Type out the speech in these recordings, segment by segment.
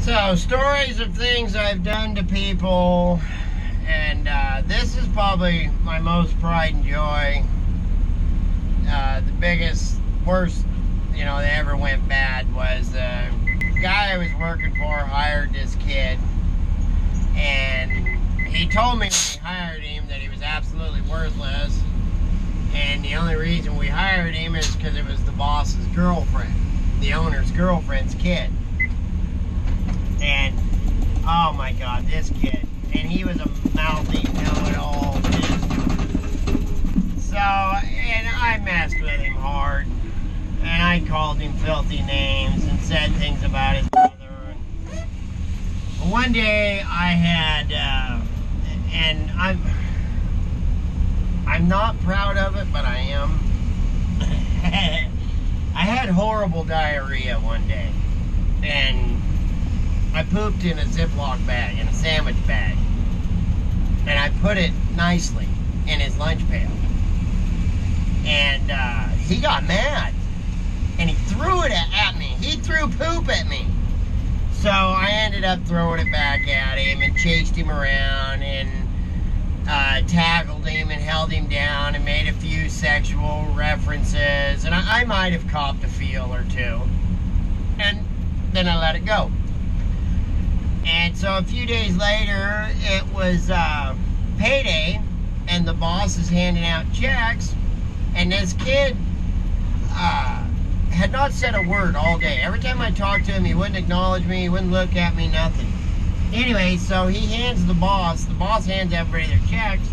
So, stories of things I've done to people, and this is probably my most pride and joy. The biggest, worst, that ever went bad was the guy I was working for hired this kid, and he told me when he hired him that he was absolutely worthless, and the only reason we hired him is because it was the boss's girlfriend, the owner's girlfriend's kid. And oh my God, this kid, and he was a mouthy know-it-all. So, and I messed with him hard, and I called him filthy names and said things about his mother. And one day I had, and I'm not proud of it, but I am. I had horrible diarrhea one day, and I pooped in a Ziploc bag, in a sandwich bag, and I put it nicely in his lunch pail. And he got mad, and he threw it at me. He threw poop at me. So I ended up throwing it back at him and chased him around and tackled him and held him down and made a few sexual references. And I might have copped a feel or two. And then I let it go. And so a few days later, it was payday, and the boss is handing out checks, and this kid had not said a word all day. Every time I talked to him, he wouldn't acknowledge me, he wouldn't look at me, nothing. Anyway, so he hands the boss hands everybody their checks,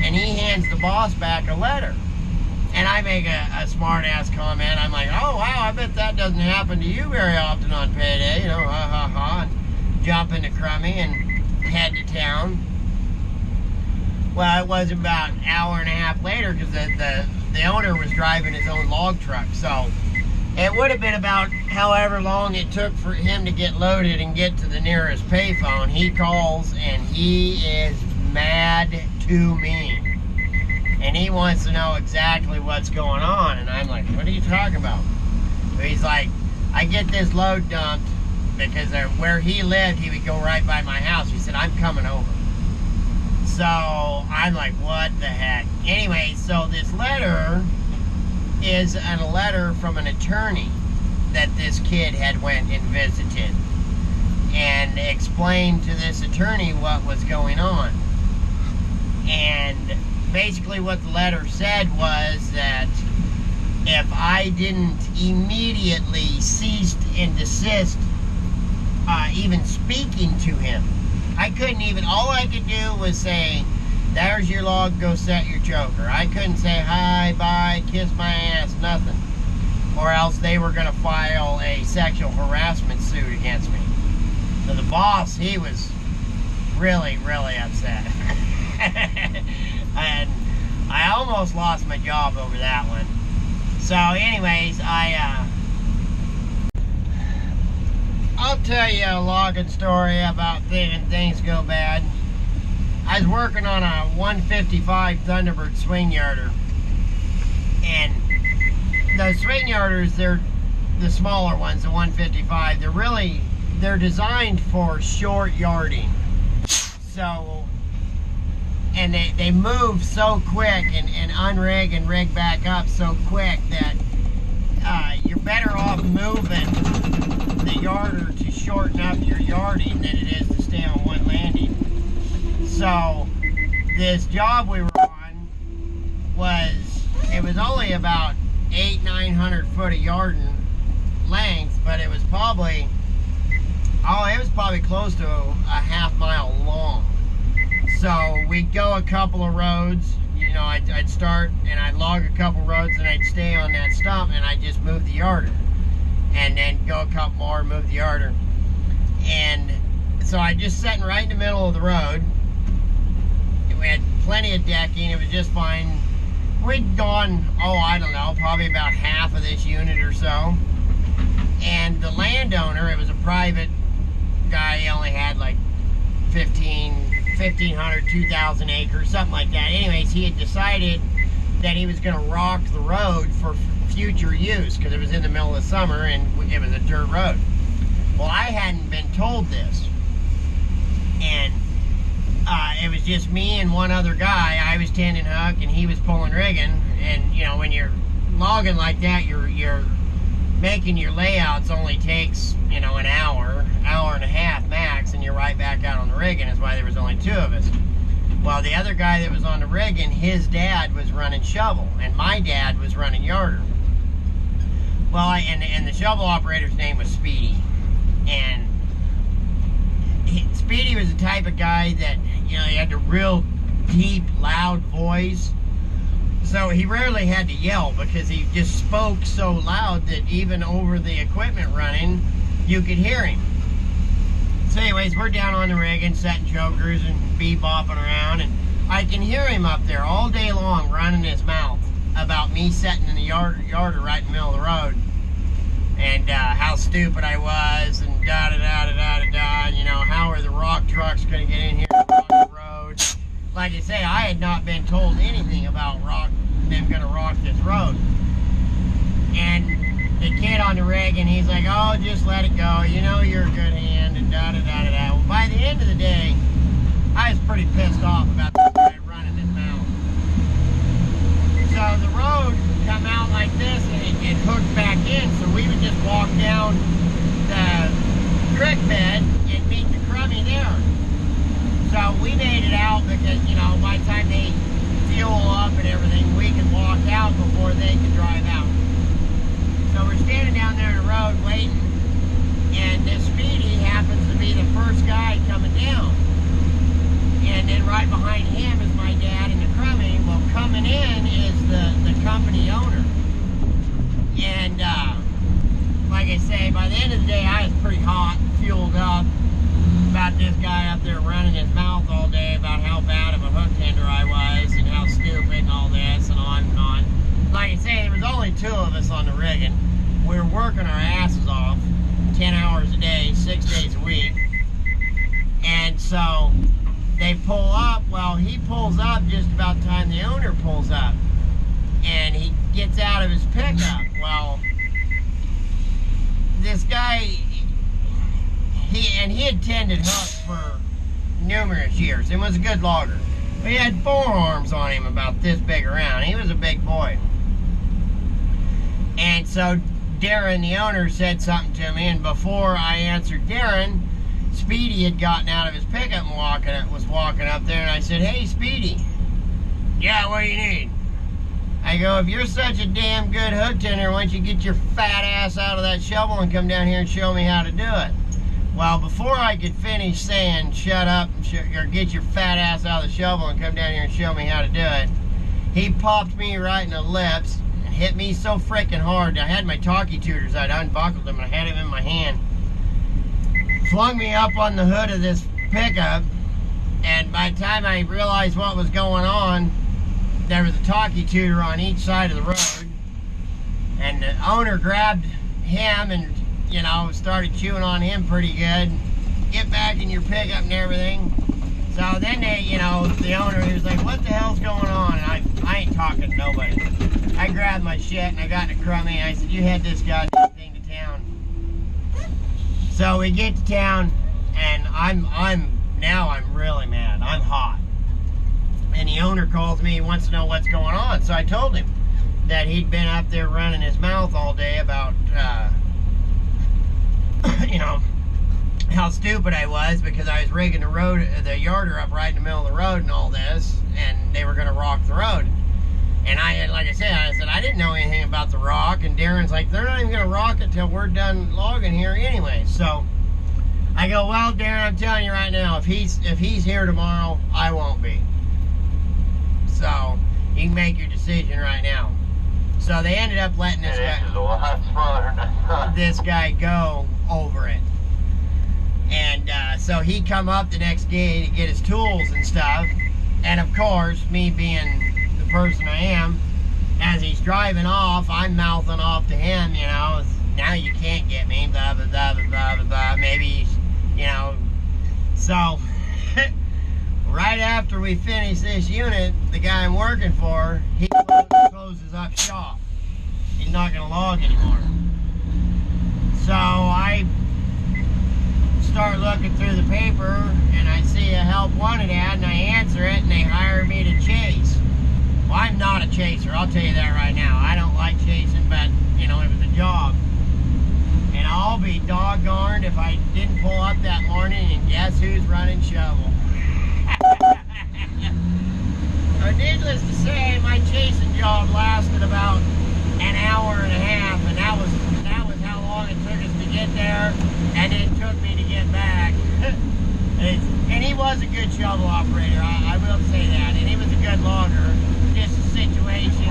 and he hands the boss back a letter. And I make a smart-ass comment. I'm like, oh, wow, I bet that doesn't happen to you very often on payday, ha, ha, ha. Jump into Crummy and head to town. Well, it was about an hour and a half later because the owner was driving his own log truck. So it would have been about however long it took for him to get loaded and get to the nearest payphone. He calls and he is mad to me. And he wants to know exactly what's going on. And I'm like, what are you talking about? So he's like, I get this load dumped because where he lived, he would go right by my house. He said, I'm coming over. So I'm like, what the heck? Anyway, so this letter is a letter from an attorney that this kid had went and visited and explained to this attorney what was going on. And basically what the letter said was that if I didn't immediately cease and desist even speaking to him, I couldn't even, all I could do was say, there's your log, go set your choker. I couldn't say hi, bye, kiss my ass, nothing. Or else they were going to file a sexual harassment suit against me. So the boss, he was really, really upset. And I almost lost my job over that one. So anyways, I'll tell you a logging story about things go bad. I was working on a 155 Thunderbird swing yarder, and the swing yarders, they're the smaller ones, the 155. They're designed for short yarding. So, and they move so quick and unrig and rig back up so quick that you're better off moving the yarder to shorten up your yarding than it is to stay on one landing. So this job we were on it was only about 800-900 foot of yarding length, but it was probably close to a half-mile long. So we'd go a couple of roads. I'd start and I'd log a couple roads and I'd stay on that stump and I'd just move the yarder. And then go a couple more, move the yarder. And so I just sitting right in the middle of the road. We had plenty of decking, it was just fine. We'd gone, I don't know, probably about half of this unit or so. And the landowner, it was a private guy, he only had like 1,500, 2,000 acres, something like that. Anyways, he had decided that he was going to rock the road for future use because it was in the middle of the summer and it was a dirt road. Well, I hadn't been told this. And it was just me and one other guy. I was tending hook and he was pulling rigging. And, you know, when you're logging like that, you're making your layouts only takes, you know, an hour and a half max, and you're right back out on the rigging. That's why there was only 2 of us. Well, the other guy that was on the rigging, his dad was running shovel, and my dad was running yarder. Well, and the shovel operator's name was Speedy. And Speedy was the type of guy that, you know, he had a real deep, loud voice. So he rarely had to yell because he just spoke so loud that even over the equipment running, you could hear him. So anyways, we're down on the rig and setting chokers and bebopping around, and I can hear him up there all day long running his mouth about me sitting in the yarder right in the middle of the road, and how stupid I was, and da-da-da-da-da-da-da, and, you know, how are the rock trucks going to get in here and rock the road? Like I say, I had not been told anything about them going to rock this road. And the kid on the rig, and he's like, oh, just let it go. You know you're a good hand, and da-da-da-da-da. Well, by the end of the day, I was pretty pissed off about this guy running his mouth. So the road come out like this, and it hooked back in, so we would just walk down the creek bed and meet the crummy there. So we made it out because, you know, by the time they fuel up and everything, we could walk out before they could drive out. So we're standing down there in the road waiting, and this Speedy happens to be the first guy coming down. And then right behind him is my dad and the crummy. Well, coming in is the company owner. And like I say, by the end of the day, I was pretty hot, fueled up about this guy up there running his mouth all day about how bad of a hook tender I was and how stupid and all this and on and on. Like I say, there was only 2 of us on the rigging. We were working our asses off 10 hours a day, 6 days a week. And so they pull up. Well, he pulls up just about the time the owner pulls up. And he gets out of his pickup. Well, this guy, he had tended hooks for numerous years and was a good logger. But he had forearms on him about this big around. He was a big boy. And so Darren, the owner, said something to me, and before I answered Darren, Speedy had gotten out of his pickup and was walking up there, and I said, hey, Speedy. Yeah, what do you need? I go, if you're such a damn good hook tender, why don't you get your fat ass out of that shovel and come down here and show me how to do it? Well, before I could finish saying, shut up, or get your fat ass out of the shovel and come down here and show me how to do it, he popped me right in the lips and hit me so freaking hard. I had my talkie tutors, I'd unbuckled them, and I had him in my hand. Flung me up on the hood of this pickup, and by the time I realized what was going on, there was a talkie tutor on each side of the road, and the owner grabbed him and, you know, started chewing on him pretty good. Get back in your pickup and everything. So then they, you know, the owner, he was like, what the hell's going on? And I ain't talking to nobody. I grabbed my shit and I got in a crummy. I said, you head this goddamn thing to town. So we get to town, and I'm really mad. I'm hot. And the owner calls me, he wants to know what's going on. So I told him that he'd been up there running his mouth all day about, you know, how stupid I was because I was rigging the yarder up right in the middle of the road and all this, and they were going to rock the road. And like I said, I didn't know anything about the rock, and Darren's like, they're not even going to rock it till we're done logging here anyway. So I go, well, Darren, I'm telling you right now, if he's here tomorrow, I won't be. So you can make your decision right now. So they ended up letting this guy go over it. And so he come up the next day to get his tools and stuff. And of course, me being the person I am, as he's driving off, I'm mouthing off to him, you know, now you can't get me, blah, blah, blah, blah, blah, blah, blah. Maybe, you know. So right after we finish this unit, the guy I'm working for, he closes up shop. He's not going to log anymore. So I looking through the paper and I see a help wanted ad and I answer it and they hire me to chase. Well, I'm not a chaser, I'll tell you that right now. I don't like chasing, but, you know, it was a job. And I'll be doggoned if I didn't pull up that morning and guess who's running shovel. So needless to say, my chasing job lasted about an hour and a half, and that was how long it took us to get there, and it took me to get back. And he was a good shovel operator, I will say that, and he was a good logger. Just a situation.